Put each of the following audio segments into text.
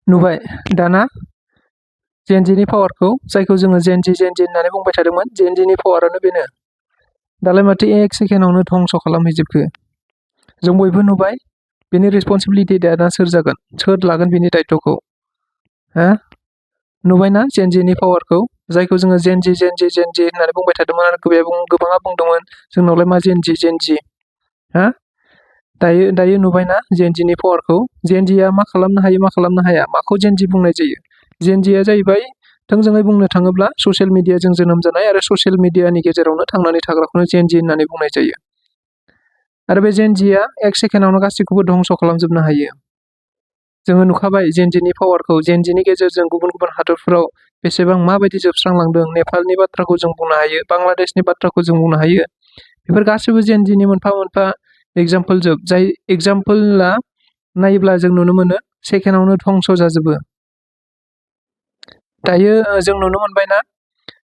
नुबाय दाना जेएनजिनि पावारखौ जायखौ जोङो जेएनजि होननानै बुंबाय थादोंमोन जेएनजिनि पावारानो बेनो दालाय माथो एक सेकेन्डआवनो धंस खालामहैजोबखो जों बयबो नुबाय बेनि रेसपन्सिबिलिटि दाना सोर जागोन सोर लागोन बेनि दायित्वखौ हा नुबायना जेएनजिनि पावारखौ जायखौ जोङो जेएनजि होननानै बुंबाय थादोंमोन आरो गोबाङा बुंदोंमोन जोंनावलाय मा जेएनजि हा दायो नुबायना जेएनजिनि पावारखौ जेएनजिआ मा खालामनो हाया माखौ जेएनजि बुंनाय जायो जेएनजिआ जाहैबाय थोंजोङै बुंनो थाङोब्ला ससियेल मिडियाजों जोनोम जानाय आरो ससियेल मिडियानि गेजेरावनो थांनानै थाग्राखौनो जेएनजि होननानै बुंनाय जायो आरो बे जेएनजिआ एक सेकेन्डआवनो गासैखौबो धंस खालामजोबनो हायो जोङो नुखाबाय जेएनजिनि पावारखौ जेएनजिनि गेजेरजों गुबुन गुबुन हादरफोराव बेसेबां माबायदि जोबस्रांलांदों नेपालनि बाथ्राखौ जों बुंनो हायो बांलादेशनि बाथ्राखौ जों बुंनो हायो बेफोर गासैबो जेएनजिनि मोनफा मोनफा एग्जाम्पल जाय एग्जाम्पला नायोब्ला जों नुनो मोनो सेकेन्डआवनो धंस जाजोबो दायो जों नुनो मोनबायना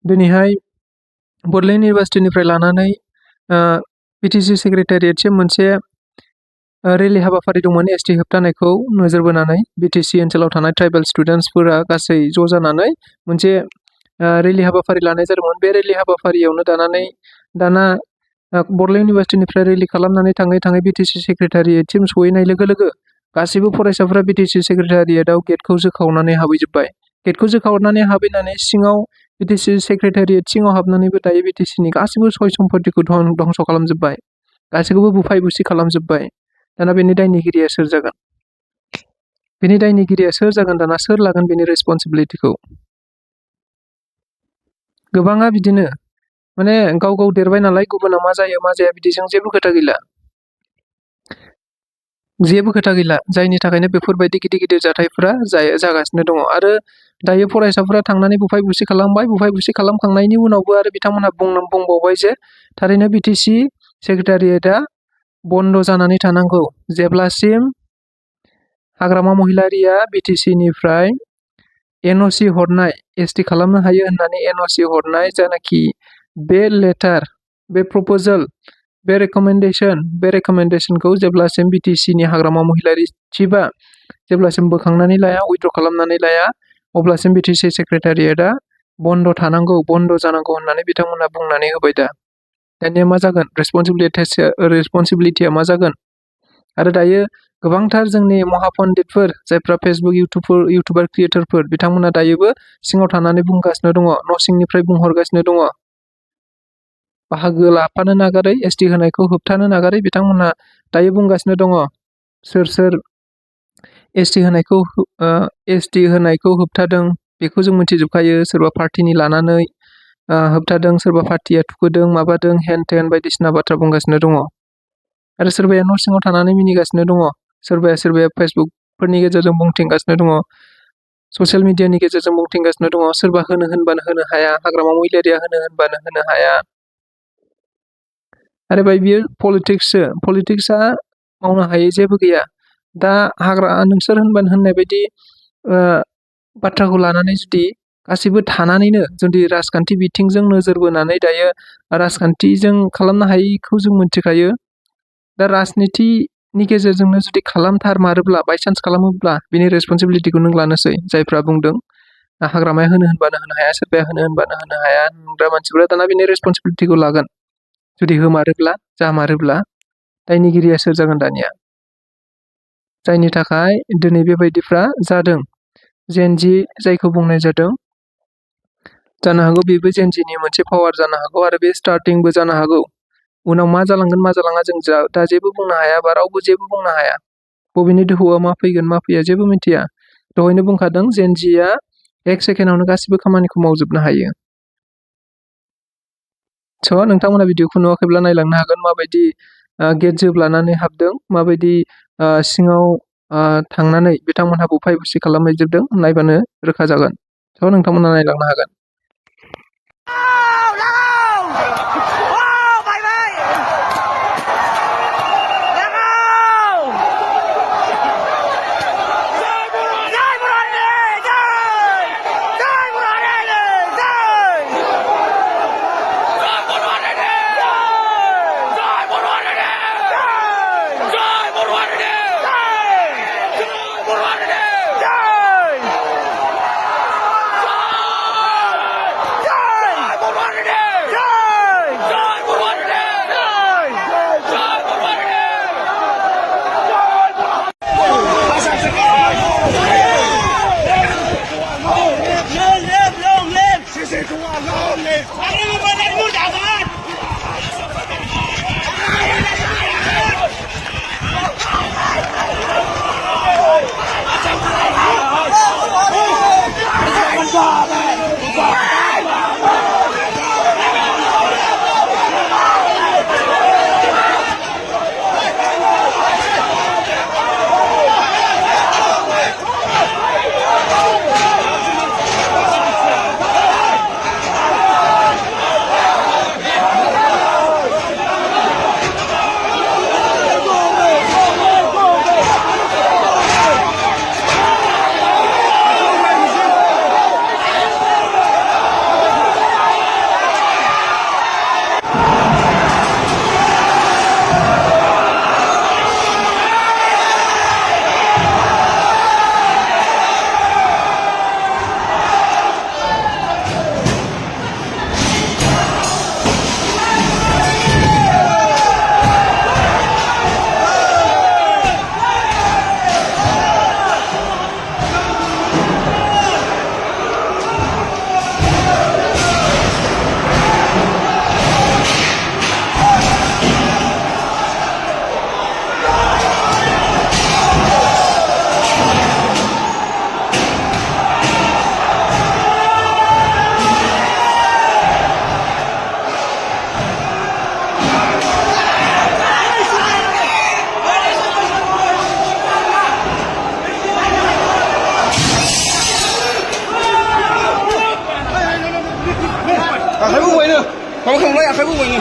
दिनैहाय बड'लेण्ड इउनिभार्सिटिनिफ्राय लानानै बिटिसि सेक्रेटारियेटसिम मोनसे रेलि हाबाफारि दंमोन एसटि होबथानायखौ नोजोर बोनानै बिटिसि ओनसोलाव थानाय ट्राइबेल स्टुडेन्टसफोरा गासै ज' जानानै मोनसे रेलि हाबाफारि लानाय जादोंमोन बे रेलि हाबाफारियावनो दाना बड'लेण्ड इउनिभार्सिटिनिफ्राय रेलि खालामनानै थाङै बिटिसि सेक्रेटारियेटसिम सहैनाय लोगो लोगो गासैबो फरायसाफोरा बिटिसि सेक्रेटारियेटआव गेटखौ जोखावनानै हाबहैजोब्बाय गेटखौ जोखावनानै हाबहैनानै सिङाव बिटिसि सेक्रेटारियेट सिङाव हाबनानैबो दायो बिटिसिनि गासैबो सय सम्पतिखौ धंस खालामजोब्बाय गासैखौबो बुफाय बुसि खालामजोब्बाय दाना बेनि दायनिगिरिया सोर जागोन दाना सोर लागोन बेनि रेसपन्सिबिलिटिखौ गोबाङा बिदिनो माने गाव देरबाय नालाय गुबुना मा जायो मा जाया बिदिजों जेबो खोथा गैला जायनि थाखायनो बेफोरबायदि गिदिर जाथायफोरा जागासिनो दङ आरो दायो फरायसाफोरा थांनानै बुफाय बुसि खालामबाय बुफाय बुसि खालामखांनायनि उनावबो आरो बिथांमोनहा बुंबावबाय जे थारैनो बिटिसि सेक्रेटारियेटआ बन्द जानानै थानांगौ जेब्लासिम हाग्रामा महिलारिया बिटिसिनिफ्राय एनअसि हरनाय एसटि खालामनो हायो होननानै एनअसि हरनाय जानाखि बे लेटार बे प्रप'जेल बे रेकमेन्डेसनखौ जेब्लासिम बिटिसिनि हाग्रामा महिलारि चिफआ जेब्लासिम बोखांनानै लाया उइथ्र खालामनानै लाया अब्लासिम बिटिसि सेक्रेटारियेटआ बन्द जानांगौ होननानै बिथांमोनहा बुंनानै होबाय दानिया मा जागोन रेसपन्सिबिलिटिया मा जागोन आरो दायो गोबांथार जोंनि महापन्डितफोर जायफ्रा फेसबुक इउटुबार क्रियेटरफोर बिथांमोना दायोबो सिङाव थानानै बुंगासिनो दङ न' सिंनिफ्राय बुंहरगासिनो दङ बाहागो लाफानो नागारै एसटि होनायखौ होबथानो नागारै बिथांमोनहा दायो बुंगासिनो दङ सोर एसटि होनायखौ होबथादों बेखौ जों मिथिजोबखायो सोरबा पार्टिनि लानानै होबथादों सोरबा पार्टिया थुखोदों माबादों हेन टेन बायदिसिना बाथ्रा बुंगासिनो दङ आरो सोरबाया न' सिङाव थानानै मिनिगासिनो दङ सोरबाया फेसबुकफोरनि गेजेरजों बुंथिंगासिनो दङ ससियेल मिडियानि गेजेरजों बुंथिंगासिनो दङ सोरबा होनो होनबानो होनो हाया हाग्रामा महिलारिया होनो होनबानो होनो हाया आरो बियो पलिटिक्सआ मावनो हायै जेबो गैया दा नोंसोर होननाय बायदि बाथ्राखौ लानानै जुदि गासैबो थानानैनो जुदि राजखान्थि बिथिंजों नोजोर बोनानै दायो राजखान्थिजों खालामनो हायैखौ जों मिथिखायो दा राजनिथिनि गेजेरजोंनो जुदि खालामथारमारोब्ला बायसान्स खालामोब्ला बिनि रेसपन्सिबिलिटिखौ नों लानोसै जायफ्रा बुंदों हाग्रामाया होनो होनबानो होनो हाया सोरबाया होनो होनबानो होनो हाया होनग्रा मानसिफ्रा दाना बिनि रेसपन्सिबिलिटिखौ लागोन जुदि जामारोब्ला दायनिगिरिया सोर जागोन दानिया जायनि थाखाय दिनै बेबायदिफ्रा जादों जेएनजि जायखौ बुंनाय जादों जानो हागौ बेबो जेएनजिनि मोनसे पावार जानो हागौ आरो बे स्टार्टिंबो जानो हागौ उनाव मा जालांगोन मा जालाङा जों दा जेबो बुंनो हाया बा रावबो जेबो बुंनो हाया बबेनि दोहौआ मा फैगोन मा फैया जेबो मिथिया दहायनो बुंखादों जेएनजिआ एक सेकेन्डआवनो गासिबो खामानिखौ मावजोबनो हायो स' नोंथांमोना भिडिअखौ नुवाखैब्ला नायलांनो हागोन माबायदि गेट जोबलानानै हाबदों माबायदि सिङाव थांनानै बिथांमोनहा बुफाय बुसि खालामहैजोबदों नायबानो रोखा जागोन स' नोंथांमोना नायलांनो हागोन माबा खालामलाय आखाइ बुंबाय नो